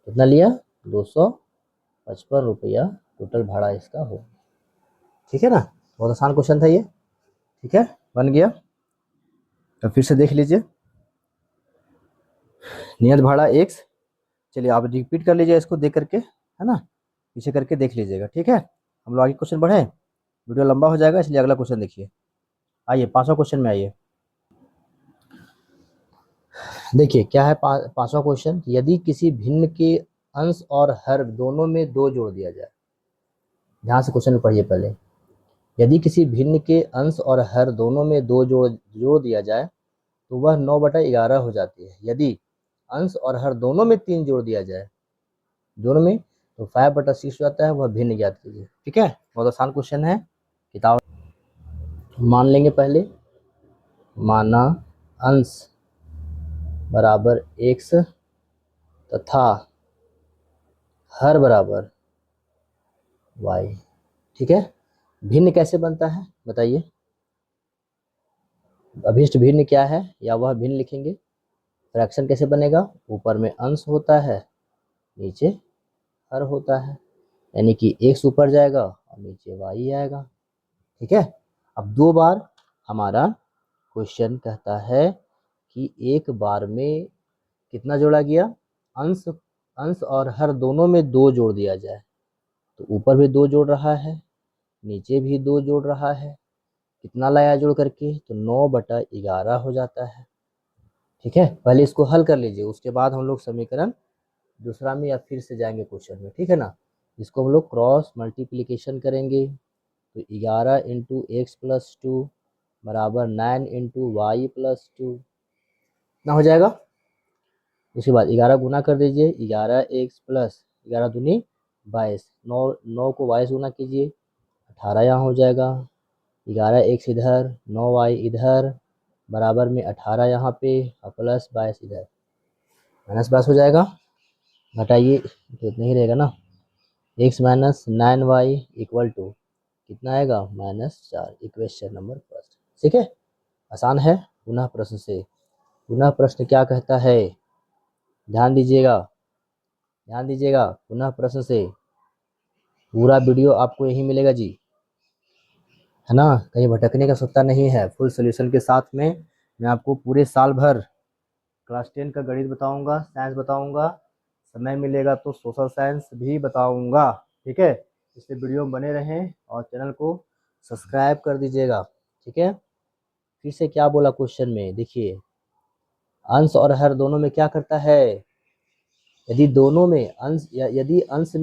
कितना लिया 255 रुपया टोटल भाड़ा इसका हो। ठीक है ना, बहुत आसान क्वेश्चन था ये। ठीक है, बन गया। तो फिर से देख लीजिए, नियत भाड़ा एक्स, चलिए आप रिपीट कर लीजिए इसको देख करके, है ना, पीछे करके देख लीजिएगा। ठीक है, हम लोग आगे क्वेश्चन बढ़े, वीडियो लंबा हो जाएगा इसलिए अगला क्वेश्चन देखिए। आइए 5वां क्वेश्चन में आइए। देखिए क्या है 5वां क्वेश्चन, यदि किसी भिन्न के अंश और हर दोनों में 2 जोड़ दिया जाए, ध्यान से क्वेश्चन पढ़िए पहले, यदि किसी भिन्न के अंश और हर दोनों में 2 जोड़ दिया जाए तो वह 9/11 हो जाती है। यदि अंश और हर दोनों में 3 जोड़ दिया जाए, दोनों में, तो 5/6 हो जाता है, वह भिन्न ज्ञात कीजिए। ठीक है, बहुत आसान क्वेश्चन है, किताब मान लेंगे पहले, माना अंश बराबर एक्स तथा हर बराबर वाई। ठीक है, भिन्न कैसे बनता है बताइए, अभिष्ट भिन्न क्या है या वह भिन्न लिखेंगे। फ्रैक्शन कैसे बनेगा, ऊपर में अंश होता है नीचे हर होता है, यानी कि एक्स ऊपर जाएगा और नीचे वाई आएगा। ठीक है, अब 2 बार हमारा क्वेश्चन कहता है कि एक बार में कितना जोड़ा गया, अंश अंश और हर दोनों में 2 जोड़ दिया जाए, तो ऊपर भी 2 जोड़ रहा है नीचे भी 2 जोड़ रहा है, कितना लाया जोड़ करके, तो 9/11 हो जाता है। ठीक है, पहले इसको हल कर लीजिए, उसके बाद हम लोग समीकरण दूसरा में या फिर से जाएंगे क्वेश्चन में। ठीक है ना, इसको हम लोग क्रॉस मल्टीप्लिकेशन करेंगे, तो 11 इंटू एक्स प्लस 2 बराबर 9 इंटू वाई प्लस 2 ना हो जाएगा। उसके बाद 11 गुना कर दीजिए, 11 एक्स प्लस 11 दूनी 22, 9 को 22 गुना कीजिए 18 यहाँ हो जाएगा, 11 एक्स इधर 9 वाई इधर बराबर में 18 यहाँ पे और प्लस 22 इधर, माइनस 22 हो जाएगा, घटाइए तो इतना ही रहेगा ना, x minus 9 y equal to कितना आएगा -4, इक्वेशन नंबर फर्स्ट। ठीक है, आसान है। पुनः प्रश्न से, पुनः प्रश्न क्या कहता है, ध्यान दीजिएगा, ध्यान दीजिएगा, पुनः प्रश्न से पूरा वीडियो आपको यही मिलेगा जी, है ना, कहीं भटकने का आवश्यकता नहीं है। फुल सोल्यूशन के साथ में मैं आपको पूरे साल भर क्लास 10 का गणित बताऊंगा, साइंस बताऊंगा, समय मिलेगा तो सोशल साइंस भी बताऊंगा। ठीक है, इसलिए वीडियो में बने रहें और चैनल को सब्सक्राइब कर दीजिएगा। ठीक है, फिर से क्या बोला क्वेश्चन में, देखिए अंश और हर दोनों में क्या करता है, यदि दोनों में अंश यदि अंश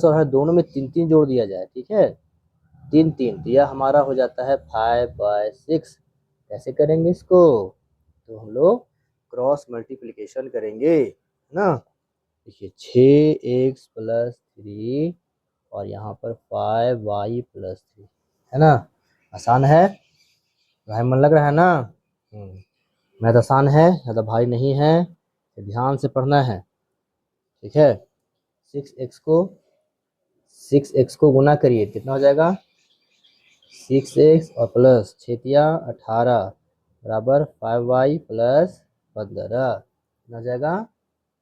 और हर दोनों में 3 जोड़ दिया जाए, ठीक है 3 तो यह हमारा हो जाता है 5/6। कैसे करेंगे इसको, तो हम लोग क्रॉस मल्टीप्लिकेशन करेंगे, है ना, देखिए 6x प्लस 3 और यहाँ पर 5y प्लस 3, है ना, आसान है भाई, मन लग रहा है ना, मैथ आसान है, ज़्यादा भारी नहीं है, तो ध्यान से पढ़ना है। ठीक है, 6x को गुना करिए, कितना हो जाएगा 6x और प्लस 6×18 बराबर 5y प्लस 15, कितना हो जाएगा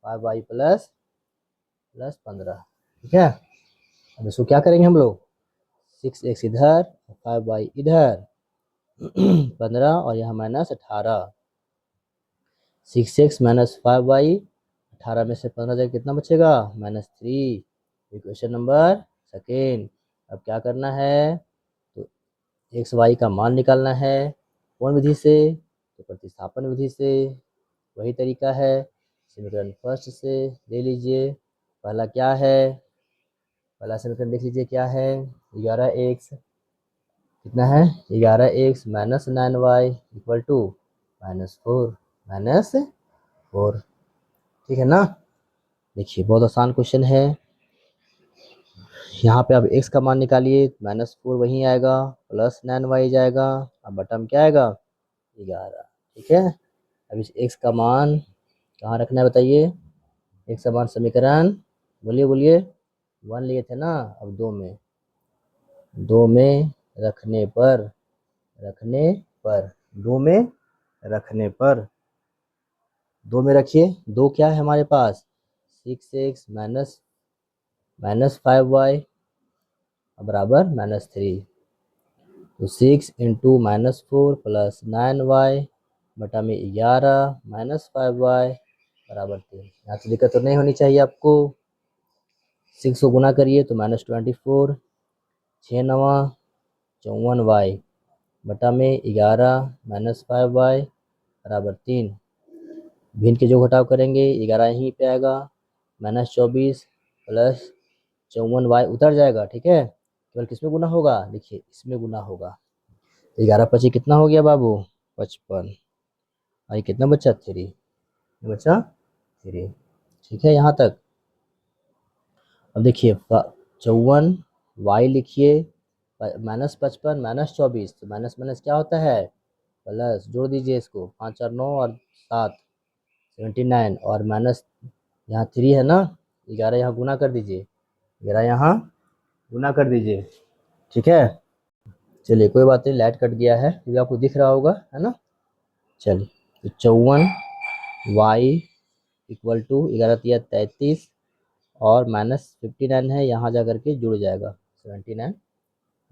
5y प्लस 15। ठीक है, अब इसको क्या करेंगे हम लोग, 6x इधर 5y इधर 15 और यहाँ -18, 6x माइनस 5y, 18 में से 15 जाएगा कितना बचेगा -3, इक्वेशन नंबर सेकेंड। अब क्या करना है, तो एक्स वाई का मान निकालना है, कौन विधि से, तो प्रतिस्थापन विधि से, वही तरीका है, समीकरण फर्स्ट से ले लीजिए। पहला क्या है, पहला समीकरण देख लीजिए क्या है, 11x कितना है 11x minus 9y equal to -4 ठीक है ना। देखिए बहुत आसान क्वेश्चन है। यहाँ पे अब x का मान निकालिए, -4 वहीं आएगा, +9y जाएगा, अब बटा में क्या आएगा 11। ठीक है, अब इस x का मान कहाँ रखना है बताइए। x का मान समीकरण बोलिए बोलिए 1 लिए थे ना, अब 2 में रखने पर 2 में रखिए। 2 क्या है हमारे पास 6x -5y बराबर -3। तो 6 इंटू -4 + 9y बटा में 11 -5y बराबर 3। यहाँ से दिक्कत तो नहीं होनी चाहिए आपको। 6 को गुना करिए तो -24, 6 नवा 54y बटा में 11 -5y बराबर 3। भिन्न के जो घटाव करेंगे 11 यहीं पे आएगा, -24 + 54y उतर जाएगा। ठीक है, केवल किस में गुना होगा, देखिए इसमें गुना होगा। 11 पची कितना हो गया बाबू 55, और ये कितना बचा 3 बचा 3। ठीक है यहाँ तक। अब देखिए 54y लिखिए, -55 -24, तो माइनस माइनस क्या होता है प्लस, जोड़ दीजिए इसको, 5 और 9 और 7 79, और माइनस यहाँ 3 है ना, 11 यहाँ गुना कर दीजिए, 11 यहाँ गुना कर दीजिए। ठीक है, चलिए कोई बात नहीं, लाइट कट गया है, ये आपको दिख रहा होगा है ना। चलिए तो 54y इक्वल टू 11 तिया 33 और -59 है, यहाँ जा करके जुड़ जाएगा 79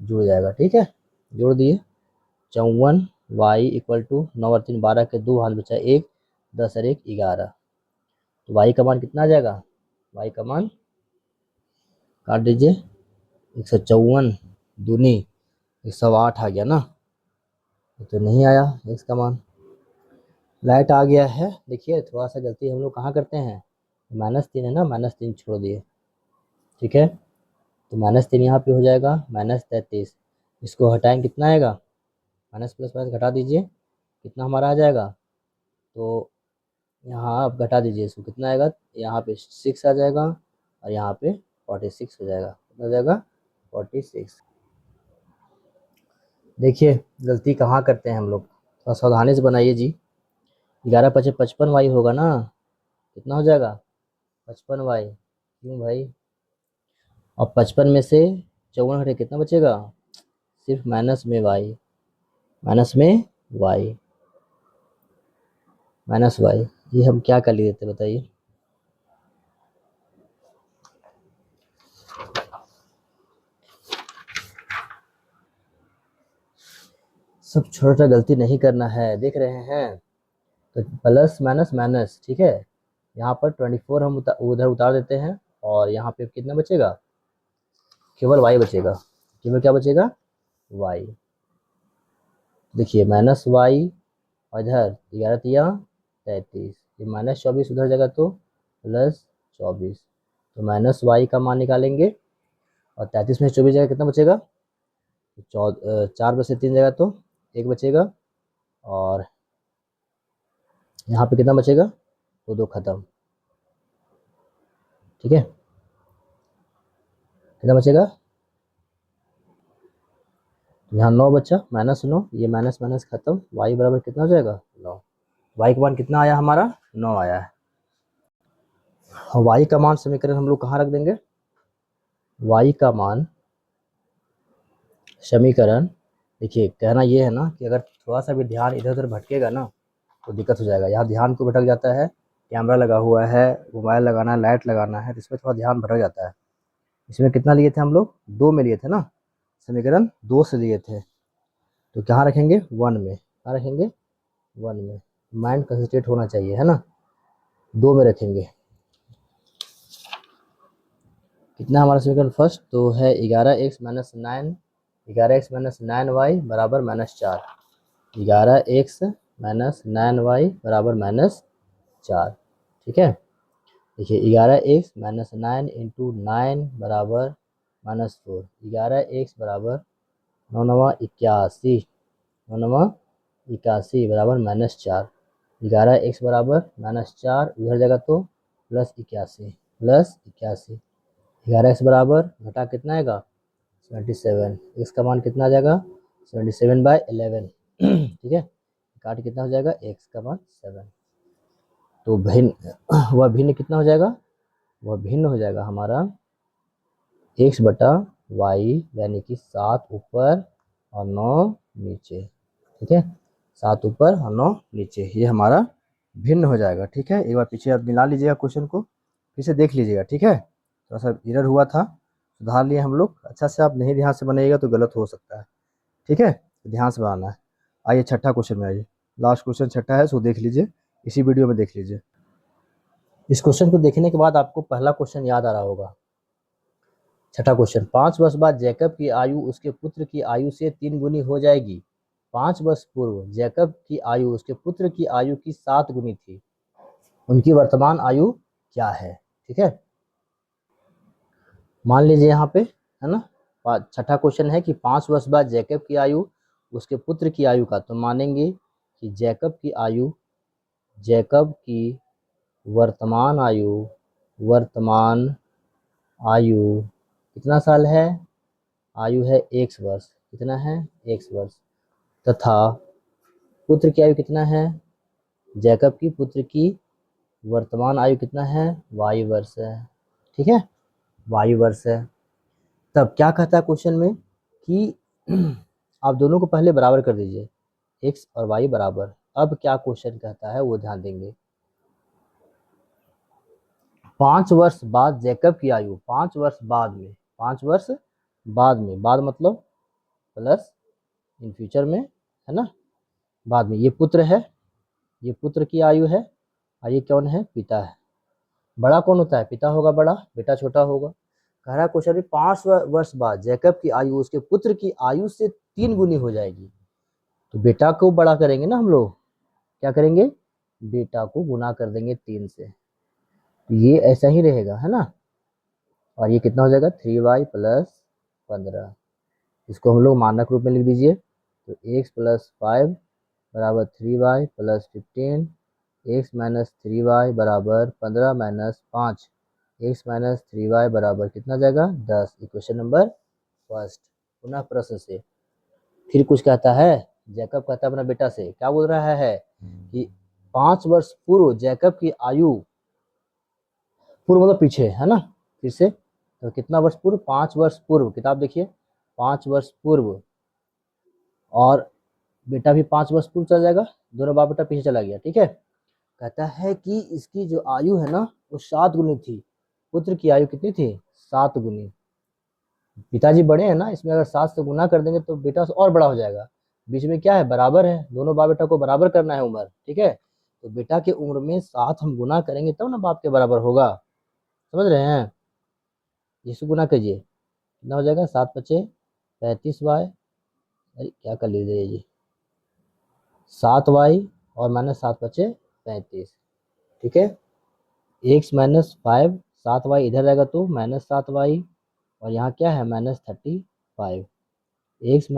जुड़ जाएगा। ठीक है, जोड़ दिए। 54y इक्वल टू 9 और 3 12 के 2 हाथ बचा 1, 10 और 1 11। तो y का मान कितना आ जाएगा, y का मान काट दीजिए, 154 दूनी 108 आ गया ना, तो नहीं आया x का मान। लाइट आ गया है। देखिए थोड़ा सा गलती हम लोग कहाँ करते हैं, -3 है ना, -3 छोड़ दिए। ठीक है, तो -3 यहाँ पे हो जाएगा -33, इसको हटाएं कितना आएगा, माइनस प्लस माइनस घटा दीजिए, कितना हमारा आ जाएगा, तो यहाँ आप घटा दीजिए इसको, कितना आएगा, यहाँ पे 6 आ जाएगा और यहाँ पे 46 हो जाएगा, कितना हो जाएगा 46। देखिए गलती कहाँ करते हैं हम लोग, थोड़ा सावधानी से बनाइए जी। 11 पचे 55y होगा ना, कितना हो जाएगा 55y, क्यों भाई, और 55 में से 54 घटे कितना बचेगा, सिर्फ माइनस में y, माइनस में y, माइनस y, ये हम क्या कर लिए थे बताइए। सब छोटा गलती नहीं करना है, देख रहे हैं, तो प्लस माइनस माइनस। ठीक है, यहाँ पर 24 हम उधर उतार देते हैं, और यहाँ पे कितना बचेगा, केवल y बचेगा, केवल क्या बचेगा y। देखिए -y और इधर 11 तिया 33, ये -24 उधर जाएगा तो +24, तो -y का मान निकालेंगे, और 33 में 24 जाएगा कितना बचेगा, 4 में से 3 जाएगा तो 1 बचेगा, और यहाँ पे कितना बचेगा, तो 2 खत्म। ठीक है, कितना बचेगा, यहाँ 9 बचा, -9, ये माइनस माइनस खत्म, y बराबर कितना हो जाएगा 9। y का मान कितना आया हमारा 9 आया है। y का मान समीकरण हम लोग कहाँ रख देंगे, y का मान समीकरण, देखिए कहना ये है ना कि अगर थोड़ा सा भी ध्यान इधर उधर भटकेगा ना तो दिक्कत हो जाएगा। यहाँ ध्यान को भटक जाता है, कैमरा लगा हुआ है, मोबाइल लगाना है, लाइट लगाना है, तो इसमें थोड़ा ध्यान भटक जाता है। इसमें कितना लिए थे हम लोग, 2 में लिए थे ना, समीकरण 2 से लिए थे, तो कहाँ रखेंगे 1 में, कहाँ रखेंगे 1 में, माइंड कंसंट्रेट होना चाहिए है ना, 2 में रखेंगे। कितना हमारा समीकरण फर्स्ट तो है 11x - 9, 11x - 9y बराबर -4, 11x - 9y बराबर -4। ठीक है, देखिए 11x - 9 इंटू 9 बराबर -4, 11x बराबर 9 9 81, 9 9 81 बराबर -4। 11x बराबर -4, उधर जाएगा तो +81 +81। 11x बराबर घटा कितना आएगा 77। x का मान कितना आ जाएगा 77/11। ठीक है, काट कितना हो जाएगा x का मान 7। तो भिन्न वह भिन्न कितना हो जाएगा, वह भिन्न हो जाएगा हमारा x/y, यानी कि 7 ऊपर और 9 नीचे। ठीक है, 7 ऊपर और 9 नीचे, ये हमारा भिन्न हो जाएगा। ठीक है, एक बार पीछे आप मिला लीजिएगा क्वेश्चन को, फिर से देख लीजिएगा। ठीक है, थोड़ा सा एरर हुआ था, सुधार लिए हम लोग। अच्छा से आप नहीं ध्यान से बनाइएगा तो गलत हो सकता है। ठीक है, ध्यान से बनाना है। आइए छठा क्वेश्चन में आइए, लास्ट क्वेश्चन छठा है, सो देख लीजिए, इसी वीडियो में देख लीजिए। इस क्वेश्चन को देखने के बाद आपको पहला क्वेश्चन याद आ रहा होगा। छठा क्वेश्चन, 5 वर्ष बाद जैकब की आयु उसके पुत्र की आयु से 3 गुनी हो जाएगी। 5 वर्ष पूर्व जैकब की आयु उसके पुत्र की आयु की 7 गुनी थी। उनकी वर्तमान आयु क्या है। ठीक है, मान लीजिए यहाँ पे है ना, छठा क्वेश्चन है कि 5 वर्ष बाद जैकब की आयु उसके पुत्र की आयु का, तो मानेंगे कि जैकब की वर्तमान आयु कितना साल है, आयु है 1 वर्ष। कितना है 1 वर्ष। तथा पुत्र की आयु कितना है, जैकब की पुत्र की वर्तमान आयु कितना है, y वर्ष है। ठीक है, y वर्ष है। तब क्या कहता है क्वेश्चन में कि आप दोनों को पहले बराबर कर दीजिए, x और y बराबर। अब क्या क्वेश्चन कहता है वो ध्यान देंगे। 5 वर्ष बाद जैकब की आयु, 5 वर्ष बाद में, 5 वर्ष बाद में, बाद मतलब प्लस इन फ्यूचर में, है ना, बाद में। ये पुत्र है, ये पुत्र की आयु है, और ये कौन है, पिता है। बड़ा कौन होता है, पिता होगा बड़ा, बेटा छोटा होगा। कह रहा क्वेश्चन 5 वर्ष बाद जैकब की आयु उसके पुत्र की आयु से 3 गुनी हो जाएगी। तो बेटा को बड़ा करेंगे ना हम लोग, क्या करेंगे, बेटा को गुना कर देंगे 3 से। तो ये ऐसा ही रहेगा, है ना। और ये कितना हो जाएगा 3y + 15। इसको हम लोग मानक रूप में लिख दीजिए। तो x + 5 बराबर 3y + 15, x - 3y बराबर 15 - 5, x - 3y बराबर कितना जाएगा 10। Equation number first. पुनः प्रश्न से फिर कुछ कहता है, जैकब कहता है अपना बेटा से, क्या बोल रहा है कि 5 वर्ष पूर्व जैकब की आयु, पूर्व मतलब पीछे, है ना, फिर से। तो कितना वर्ष पूर्व, 5 वर्ष पूर्व, किताब देखिए, 5 वर्ष पूर्व, और बेटा भी 5 वर्ष पूर्व चला जाएगा, दोनों बाप बेटा पीछे चला गया। ठीक है, कहता है कि इसकी जो आयु है ना वो 7 गुनी थी। पुत्र की आयु कितनी थी, 7 गुनी। पिताजी बड़े हैं ना, इसमें अगर 7 से गुना कर देंगे तो बेटा और बड़ा हो जाएगा। बीच में क्या है, बराबर है, दोनों बाप बेटा को बराबर करना है उम्र। ठीक है, तो बेटा के उम्र में 7 हम गुना करेंगे तब ना बाप के बराबर होगा। समझ रहे हैं, इसको गुना कीजिए, कितना हो जाएगा, 7 × 5 = 35y, अरे क्या कर लीजिए ये 7y और -7 × 5 = 35। ठीक है, x - 5, 7y इधर रहेगा तो -7y, और यहाँ क्या है -35। x -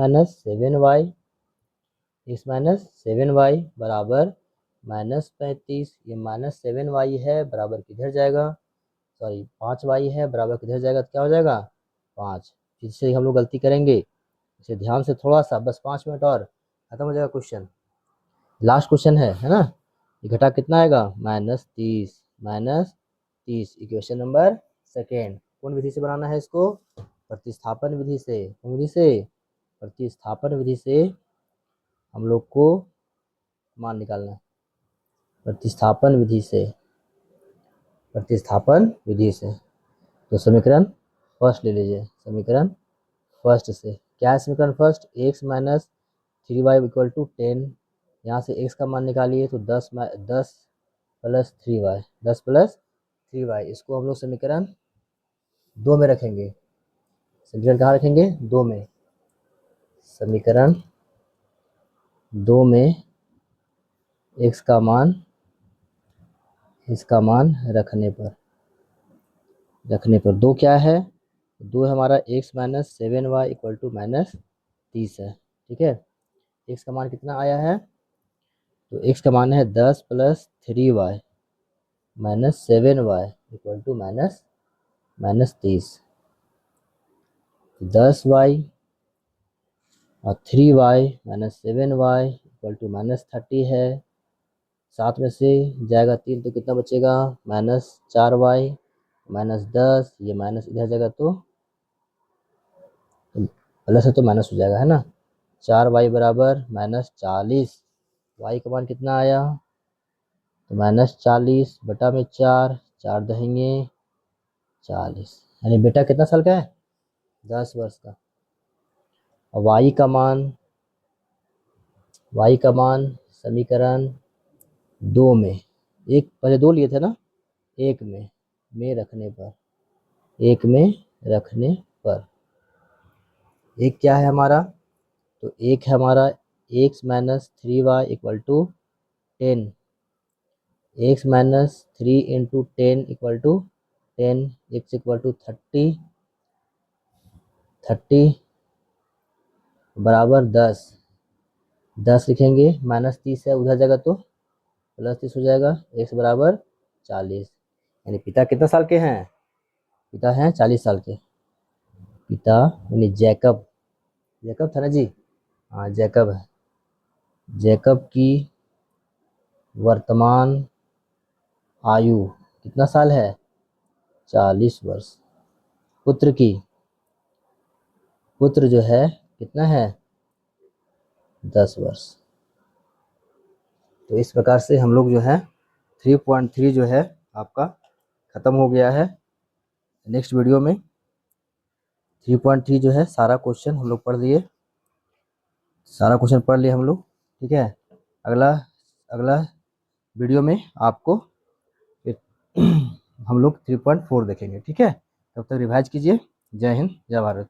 7y, बराबर -35। ये -7y है बराबर किधर जाएगा, सॉरी 5y है बराबर किधर जाएगा, तो क्या हो जाएगा 5। फिर से हम लोग गलती करेंगे, इसे ध्यान से थोड़ा सा, बस 5 मिनट और खत्म हो जाएगा क्वेश्चन। लास्ट क्वेश्चन है ना। ये घटा कितना आएगा -30। Equation number second. कौन विधि से बनाना है इसको, प्रतिस्थापन विधि से। कौन विधि से, प्रतिस्थापन विधि से हम लोग को मान निकालना है। प्रतिस्थापन विधि से, प्रतिस्थापन विधि से। तो समीकरण फर्स्ट ले लीजिए, समीकरण फर्स्ट से क्या है, समीकरण फर्स्ट, x - 3y = 10। यहाँ से x का मान निकालिए तो 10 + 3y, 10 + 3y। इसको हम लोग समीकरण 2 में रखेंगे। समीकरण कहाँ रखेंगे, 2 में। समीकरण 2 में x का मान, इसका मान रखने पर 2 क्या है, 2 हमारा x - 7y = -30 है। ठीक है, x का मान कितना आया है तो x का मान है 10 + 3y - 7y = -30। 10y और 3y - 7y = -30 है। 7 में से जाएगा 3 तो कितना बचेगा? -4y -10, ये माइनस इधर जाएगा तो प्लस है तो माइनस हो जाएगा, है ना। 4y बराबर -40। y का मान कितना आया? तो -40 बटा में 4, 4 दहेंगे 40, यानी बेटा कितना साल का है? 10 वर्ष का। और y का मान समीकरण 2 में, एक पहले 2 लिए थे ना, एक में रखने पर, एक क्या है हमारा? तो एक है हमारा x - 3y = 10, x - 3 × 10 = 10, x = 30 बराबर 10 लिखेंगे, -30 है उधर जाएगा तो +30 हो जाएगा, x बराबर 40। यानी पिता कितने साल के हैं? पिता हैं 40 साल के। पिता यानी जैकब था ना जी, हाँ जैकब है। जैकब की वर्तमान आयु कितना साल है? 40 वर्ष। पुत्र जो है कितना है? 10 वर्ष। तो इस प्रकार से हम लोग जो है 3.3 जो है आपका ख़त्म हो गया है। नेक्स्ट वीडियो में 3.3 जो है सारा क्वेश्चन हम लोग पढ़ लिए, हम लोग, ठीक है। अगला वीडियो में आपको हम लोग 3.4 देखेंगे, ठीक है। तब तक रिवाइज कीजिए। जय हिंद, जय भारत।